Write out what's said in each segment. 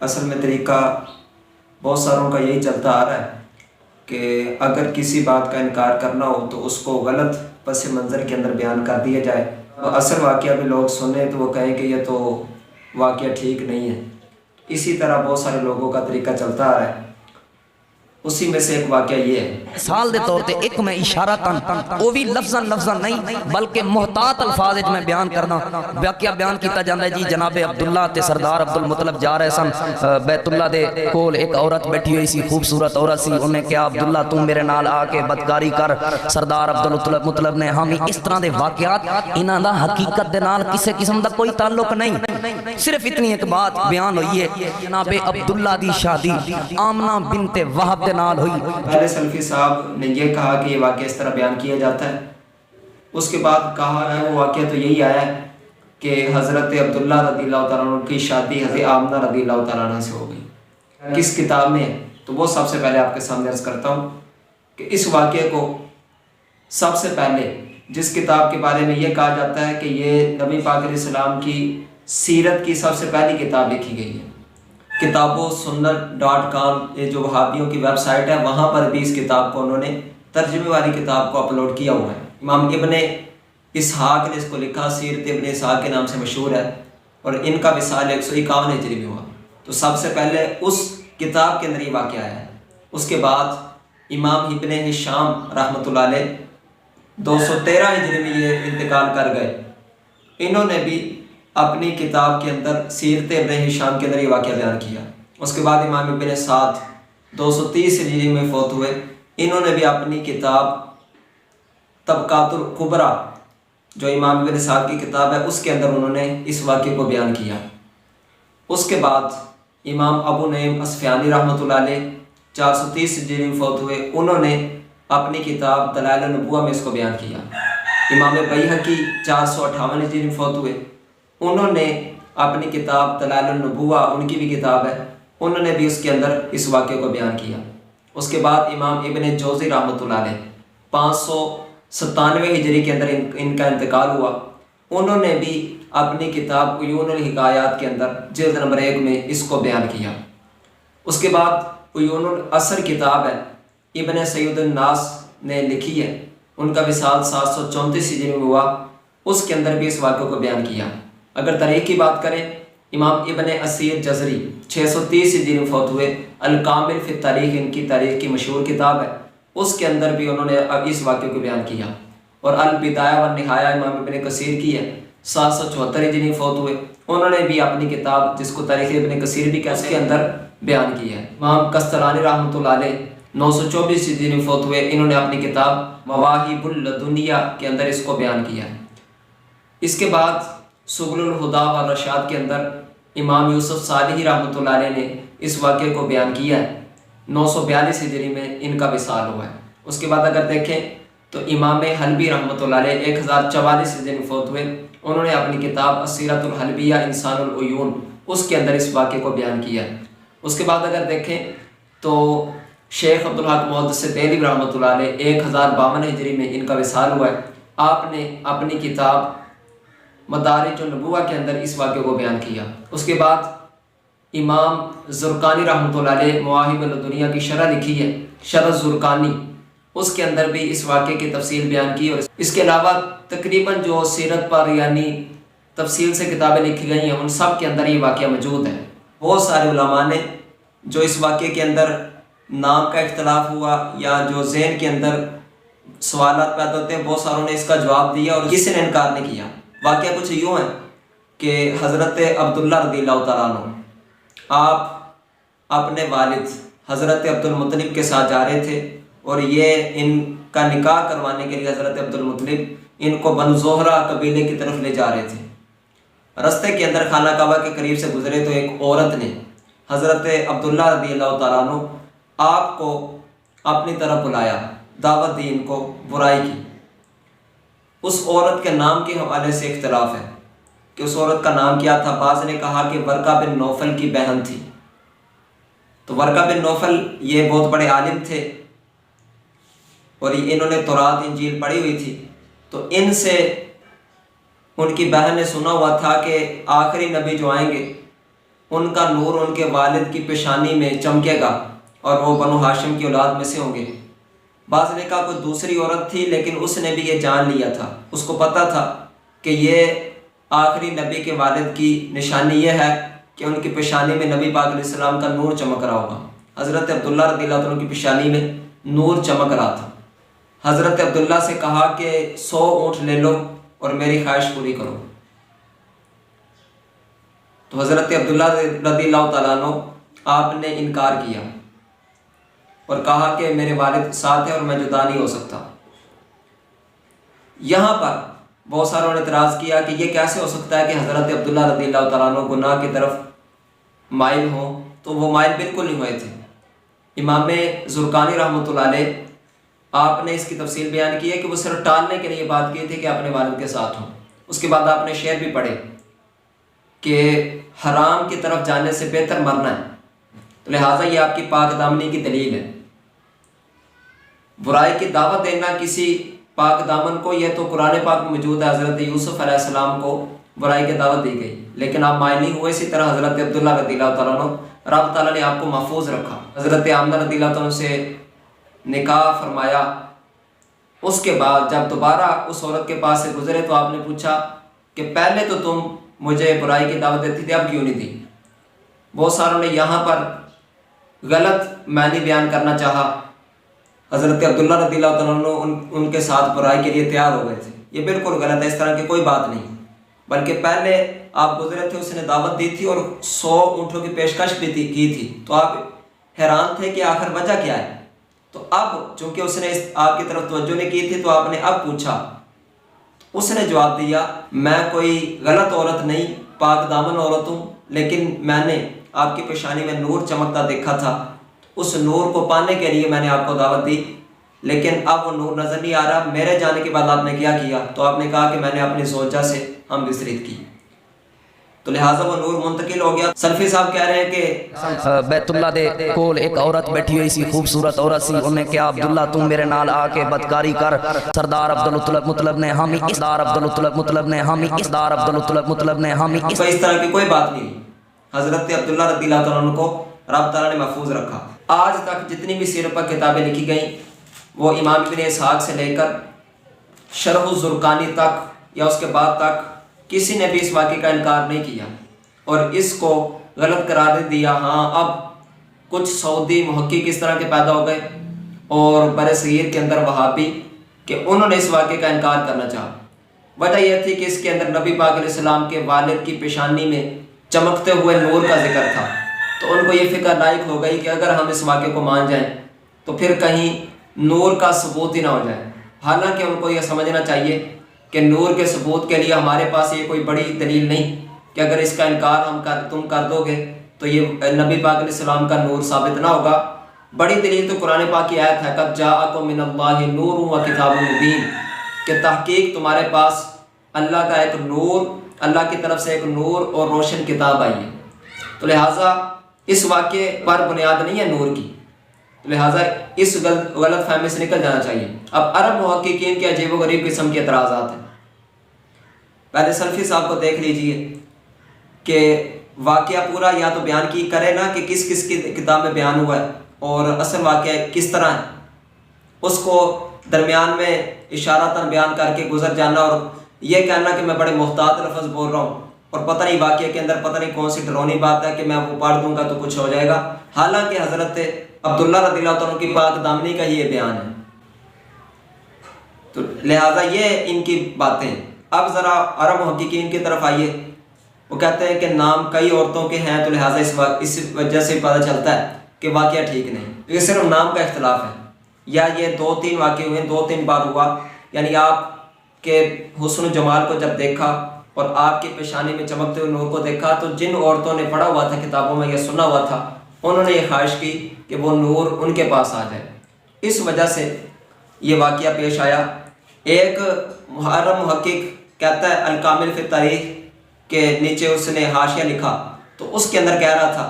اصل میں طریقہ بہت ساروں کا یہی چلتا آ رہا ہے کہ اگر کسی بات کا انکار کرنا ہو تو اس کو غلط پس منظر کے اندر بیان کر دیا جائے، اصل واقعہ بھی لوگ سنیں تو وہ کہیں کہ یہ تو واقعہ ٹھیک نہیں ہے۔ اسی طرح بہت سارے لوگوں کا طریقہ چلتا آ رہا ہے، اسی میں سے ایک واقعہ یہ ہے۔ مثال دے طور تے ایک میں اشارتاً وہ بھی لفظاً نہیں بلکہ محتاط الفاظ میں بیان کرنا واقعہ بیان کیتا جاندہ ہے جی جناب عبداللہ تے سردار عبدالمطلب جا رہے سن بیت اللہ دے کول، ایک عورت بیٹھی ہوئی سی، خوبصورت عورت سی، انہیں کہا عبداللہ تم میرے نال آ کے بدکاری کر۔ سردار عبدالمطلب نے ہمیں اس طرح دے واقعات انہاں دا حقیقت دے نال کسے قسم دا کوئی تعلق نہیں، صرف اتنی ایک بات بیان ہوئی ہے جناب عبداللہ دی شادی آمنہ بنت وہب دے نال ہوئی۔ پہلے سلفی صاحب نے یہ کہا کہ یہ واقعہ اس طرح بیان کیا جاتا ہے، اس کے بعد کہا ہے وہ واقعہ تو یہی آیا ہے کہ حضرت عبداللہ رضی اللہ تعالیٰ عنہ کی شادی حضرت آمنہ رضی اللہ تعالیٰ عنہ سے ہو گئی۔ کس کتاب میں ہے تو وہ سب سے پہلے آپ کے سامنے عرض کرتا ہوں کہ اس واقعے کو سب سے پہلے جس کتاب کے بارے میں یہ کہا جاتا ہے کہ یہ نبی پاک علیہ السلام کی سیرت کی سب سے پہلی کتاب لکھی گئی ہے، kitabu-sunnat.com، یہ جو وہابیوں کی ویب سائٹ ہے وہاں پر بھی اس کتاب کو انہوں نے ترجمے والی کتاب کو اپلوڈ کیا ہوا ہے۔ امام ابن اسحاق نے اس کو لکھا، سیرت ابن اسحاق کے نام سے مشہور ہے، اور ان کا وصال 151 ہجری میں ہوا۔ تو سب سے پہلے اس کتاب کے اندر یہ واقعہ آیا ہے۔ اس کے بعد امام ابن ہشام رحمۃ اللہ علیہ 213 ہجری میں یہ انتقال کر گئے، انہوں نے بھی اپنی کتاب کے اندر سیرت ابن ہشام کے اندر یہ واقعہ بیان کیا۔ اس کے بعد امام ابن سعد 230 ہجری میں فوت ہوئے، انہوں نے بھی اپنی کتاب طبقات الکبریٰ جو امام ابن سعد کی کتاب ہے اس کے اندر انہوں نے اس واقعے کو بیان کیا۔ اس کے بعد امام ابو نعیم اصفہانی رحمۃ اللہ علیہ 430 ہجری میں فوت ہوئے، انہوں نے اپنی کتاب دلائل النبوہ میں اس کو بیان کیا۔ امام بیہقی 458 ہجری میں فوت ہوئے، انہوں نے اپنی کتاب دلائل النبوہ، ان کی بھی کتاب ہے، انہوں نے بھی اس کے اندر اس واقعے کو بیان کیا۔ اس کے بعد امام ابن جوزی رحمۃ اللہ علیہ 597 ہجری کے اندر ان کا انتقال ہوا، انہوں نے بھی اپنی کتاب عیون الحکایات کے اندر جلد نمبر 1 میں اس کو بیان کیا۔ اس کے بعد عیون العصر کتاب ہے، ابن سید الناس نے لکھی ہے، ان کا وصال 734 ہجری میں ہوا، اس کے اندر بھی اس واقعے کو بیان کیا۔ اگر تاریخ کی بات کریں، امام ابن اسیر جزری 630 ہجری میں فوت ہوئے، الکامل فی التاریخ ان کی تاریخ کی مشہور کتاب ہے، اس کے اندر بھی انہوں نے اس واقعے کو بیان کیا۔ اور البدایہ والنہایہ امام ابن کثیر کی ہے، 774 ہجری میں فوت ہوئے، انہوں نے بھی اپنی کتاب جس کو تاریخ ابن کثیر بھی کہتے ہیں اس کے اندر بیان کیا ہے۔ امام قسطلانی رحمۃ اللہ علیہ 924 ہجری میں فوت ہوئے، انہوں نے اپنی کتاب مواہب اللدنیہ کے اندر اس کو بیان کیا ہے۔ اس کے بعد سبل الہدیٰ والرشاد کے اندر امام یوسف صالحی رحمۃ اللہ علیہ نے اس واقعے کو بیان کیا ہے، 942 ہجری میں ان کا وصال ہوا ہے۔ اس کے بعد اگر دیکھیں تو امام حلبی رحمۃ اللہ علیہ 1044 ہجری میں فوت ہوئے، انہوں نے اپنی کتاب السیرۃ الحلبیہ انسان العیون اس کے اندر اس واقعے کو بیان کیا ہے۔ اس کے بعد اگر دیکھیں تو شیخ عبدالحق محدث دہلوی رحمۃ اللہ علیہ 1052 ہجری میں ان کا وصال ہوا ہے، آپ نے اپنی کتاب مدارج النبوہ کے اندر اس واقعے کو بیان کیا۔ اس کے بعد امام زرقانی رحمۃ اللہ علیہ مواہب الدنیا کی شرح لکھی ہے، شرح زرقانی، اس کے اندر بھی اس واقعے کی تفصیل بیان کی، اور اس کے علاوہ تقریباً جو سیرت پر یعنی تفصیل سے کتابیں لکھی گئی ہیں ان سب کے اندر یہ واقعہ موجود ہے۔ بہت سارے علماء نے جو اس واقعے کے اندر نام کا اختلاف ہوا یا جو ذہن کے اندر سوالات پیدا ہوتے ہیں، بہت ساروں نے اس کا جواب دیا اور کسی نے انکار نہیں کیا۔ واقعہ کچھ یوں ہے کہ حضرت عبداللہ رضی اللہ تعالیٰ عنہ آپ اپنے والد حضرت عبدالمطلب کے ساتھ جا رہے تھے، اور یہ ان کا نکاح کروانے کے لیے حضرت عبدالمطلب ان کو بنو زہرہ قبیلے کی طرف لے جا رہے تھے۔ رستے کے اندر خانہ کعبہ کے قریب سے گزرے تو ایک عورت نے حضرت عبداللہ رضی اللہ تعالیٰ عنہ آپ کو اپنی طرف بلایا، دعوت دی، ان کو برائی کی۔ اس عورت کے نام کے حوالے سے اختلاف ہے کہ اس عورت کا نام کیا تھا۔ بعض نے کہا کہ ورقہ بن نوفل کی بہن تھی۔ تو ورقہ بن نوفل یہ بہت بڑے عالم تھے اور انہوں نے تورات انجیل پڑھی ہوئی تھی، تو ان سے ان کی بہن نے سنا ہوا تھا کہ آخری نبی جو آئیں گے ان کا نور ان کے والد کی پیشانی میں چمکے گا اور وہ بنو ہاشم کی اولاد میں سے ہوں گے۔ بعض نے کہا کوئی دوسری عورت تھی، لیکن اس نے بھی یہ جان لیا تھا، اس کو پتہ تھا کہ یہ آخری نبی کے والد کی نشانی یہ ہے کہ ان کی پیشانی میں نبی پاک علیہ السلام کا نور چمک رہا ہوگا۔ حضرت عبداللہ رضی اللہ عنہ کی پیشانی میں نور چمک رہا تھا۔ حضرت عبداللہ سے کہا کہ 100 اونٹ لے لو اور میری خواہش پوری کرو۔ تو حضرت عبداللہ رضی اللہ تعالیٰ عنہ آپ نے انکار کیا اور کہا کہ میرے والد ساتھ ہیں اور میں جدا نہیں ہو سکتا۔ یہاں پر بہت ساروں نے اعتراض کیا کہ یہ کیسے ہو سکتا ہے کہ حضرت عبداللہ رضی اللہ تعالیٰ عنہ گناہ کی طرف مائل ہوں، تو وہ مائل بالکل نہیں ہوئے تھے۔ امام زرقانی رحمۃ اللہ علیہ آپ نے اس کی تفصیل بیان کی ہے کہ وہ صرف ٹالنے کے لیے بات کی تھی کہ اپنے والد کے ساتھ ہوں۔ اس کے بعد آپ نے شعر بھی پڑھے کہ حرام کی طرف جانے سے بہتر مرنا ہے، تو لہٰذا یہ آپ کی پاک دامنی کی دلیل ہے۔ برائی کی دعوت دینا کسی پاک دامن کو، یہ تو قرآن پاک میں موجود ہے۔ حضرت یوسف علیہ السلام کو برائی کی دعوت دی گئی لیکن آپ مائل نہیں ہوئے۔ اسی طرح حضرت عبداللہ رضی اللہ تعالیٰ عنہ رب تعالیٰ نے آپ کو محفوظ رکھا۔ حضرت آمنہ رضی اللہ تعالیٰ عنہ سے نکاح فرمایا۔ اس کے بعد جب دوبارہ اس عورت کے پاس سے گزرے تو آپ نے پوچھا کہ پہلے تو تم مجھے برائی کی دعوت دیتی تھی، اب کیوں نہیں دی؟ بہت ساروں نے یہاں پر غلط معنی بیان کرنا چاہا۔ حضرت عبداللہ رضی اللہ تعالیٰ عنہ ان کے ساتھ برائی کے لیے تیار ہو گئے تھے، یہ بالکل غلط ہے، اس طرح کی کوئی بات نہیں، بلکہ پہلے آپ گزرے تھے، اس نے دعوت دی تھی اور 100 اونٹوں کی پیشکش بھی کی تھی، تو آپ حیران تھے کہ آخر وجہ کیا ہے۔ تو اب چونکہ اس نے آپ کی طرف توجہ نہیں کی تھی تو آپ نے اب پوچھا، اس نے جواب دیا میں کوئی غلط عورت نہیں، پاک دامن عورت ہوں، لیکن میں نے آپ کی پیشانی میں نور چمکتا دیکھا تھا، اس نور کو پانے کے لیے میں نے آپ کو دعوت دی، لیکن اب وہ نور نظر نہیں آ رہا۔ میرے جانے کے بعد آپ نے کیا کیا؟ تو آپ نے کہا کہ میں نے اپنی زوجہ سے ہم بستریت کی، تو لہٰذا وہ نور منتقل ہو گیا۔ سلفی صاحب کہہ رہے ہیں کہ بیت اللہ دے کول ایک عورت بیٹھی ہوئی سی، خوبصورت عورت سی، انہیں کہا عبداللہ تم میرے نال آ کے بدکاری کر۔ سردار عبدالمطلب نے حامی اسدار عبدالمطلب نے حامی اسدار عبدالمطلب نے حامی اس طرح کی کوئی بات نہیں۔ حضرت عبداللہ رضی اللہ تعالیٰ عنہ کو رب تعالیٰ نے محفوظ رکھا۔ آج تک جتنی بھی سیرت پر کتابیں لکھی گئیں، وہ امام ابن اسحاق سے لے کر شرح الزرقانی تک یا اس کے بعد تک کسی نے بھی اس واقعے کا انکار نہیں کیا اور اس کو غلط قرار دیا۔ ہاں اب کچھ سعودی محقق اس طرح کے پیدا ہو گئے اور بر صغیر کے اندر وہابی کہ انہوں نے اس واقعے کا انکار کرنا چاہا۔ وجہ یہ تھی کہ اس کے اندر نبی پاک علیہ السلام کے والد کی پیشانی میں چمکتے ہوئے نور کا ذکر تھا، تو ان کو یہ فکر لاحق ہو گئی کہ اگر ہم اس واقعے کو مان جائیں تو پھر کہیں نور کا ثبوت ہی نہ ہو جائے۔ حالانکہ ان کو یہ سمجھنا چاہیے کہ نور کے ثبوت کے لیے ہمارے پاس یہ کوئی بڑی دلیل نہیں کہ اگر اس کا انکار تم کر دو گے تو یہ نبی پاک علیہ السلام کا نور ثابت نہ ہوگا۔ بڑی دلیل تو قرآن پاک کی آیت ہے قد جاءکم من اللہ نور و کتاب مبین، کہ تحقیق تمہارے پاس اللہ کا ایک نور، اللہ کی طرف سے ایک نور اور روشن کتاب آئی ہے۔ تو لہٰذا اس واقعے پر بنیاد نہیں ہے نور کی، لہٰذا اس غلط فہمی سے نکل جانا چاہیے۔ اب عرب محققین کے عجیب و غریب قسم کے اعتراضات ہیں۔ پہلے سلفی صاحب کو دیکھ لیجئے کہ واقعہ پورا یا تو بیان کی کرے نا کہ کس کس کی کتاب میں بیان ہوا ہے اور اصل واقعہ کس طرح ہے، اس کو درمیان میں اشارتاً بیان کر کے گزر جانا اور یہ کہنا کہ میں بڑے محتاط لفظ بول رہا ہوں اور پتہ نہیں واقعے کے اندر پتہ نہیں کون سی ڈرونی بات ہے کہ میں وہ پڑھ دوں گا تو کچھ ہو جائے گا، حالانکہ حضرت عبداللہ رضی اللہ عنہ کی پاک دامنی کا یہ بیان ہے۔ تو لہٰذا یہ ان کی باتیں۔ اب ذرا عرب محققین کی طرف آئیے، وہ کہتے ہیں کہ نام کئی عورتوں کے ہیں تو لہٰذا اس وجہ سے پتہ چلتا ہے کہ واقعہ ٹھیک نہیں، یہ صرف نام کا اختلاف ہے، یا یہ 2-3 واقعے ہوئے 2-3 بار ہوا، یعنی آپ کے حسن و جمال کو جب دیکھا اور آپ کی پیشانی میں چمکتے ہوئے نور کو دیکھا تو جن عورتوں نے پڑھا ہوا تھا کتابوں میں یا سنا ہوا تھا انہوں نے یہ خواہش کی کہ وہ نور ان کے پاس آ جائے، اس وجہ سے یہ واقعہ پیش آیا۔ ایک عرب محقق کہتا ہے الکامل فی التاریخ کے نیچے اس نے حاشیہ لکھا تو اس کے اندر کہہ رہا تھا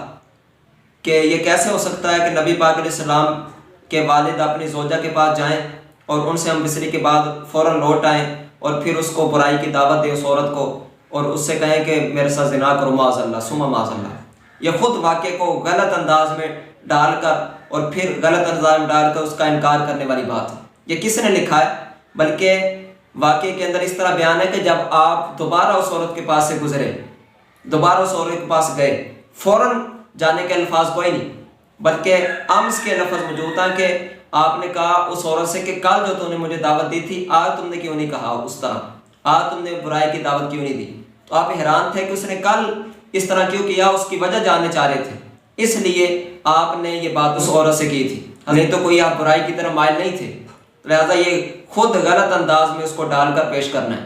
کہ یہ کیسے ہو سکتا ہے کہ نبی پاک علیہ السلام کے والد اپنی زوجہ کے پاس جائیں اور ان سے ہم بستری کے بعد فوراً لوٹ آئیں اور پھر اس کو برائی کی دعوت دیں اس عورت کو اور اس سے کہیں کہ میرے ساتھ زنا کرو معاذ اللہ ثم معاذ اللہ۔ یہ خود واقعے کو غلط انداز میں ڈال کر اور پھر غلط انداز میں ڈال کر اس کا انکار کرنے والی بات ہے۔ یہ کس نے لکھا ہے؟ بلکہ واقعے کے اندر اس طرح بیان ہے کہ جب آپ دوبارہ اس عورت کے پاس سے گزرے، دوبارہ اس عورت کے پاس گئے، فوراً جانے کے الفاظ کوئی نہیں، بلکہ امس کے لفظ موجود ہیں کہ آپ نے کہا اس عورت سے کہ کل جو تم نے مجھے دعوت دی تھی آج تم نے کیوں نہیں کہا اس طرح، آج تم نے برائی کی دعوت کیوں نہیں دی؟ تو آپ حیران تھے کہ اس نے کل اس طرح کیوں کیا، اس کی وجہ جاننے چاہ رہے تھے، اس لیے آپ نے یہ بات اس عورت سے کی تھی، نہیں تو کوئی آپ برائی کی طرف مائل نہیں تھے، لہٰذا یہ خود غلط انداز میں اس کو ڈال کر پیش کرنا ہے۔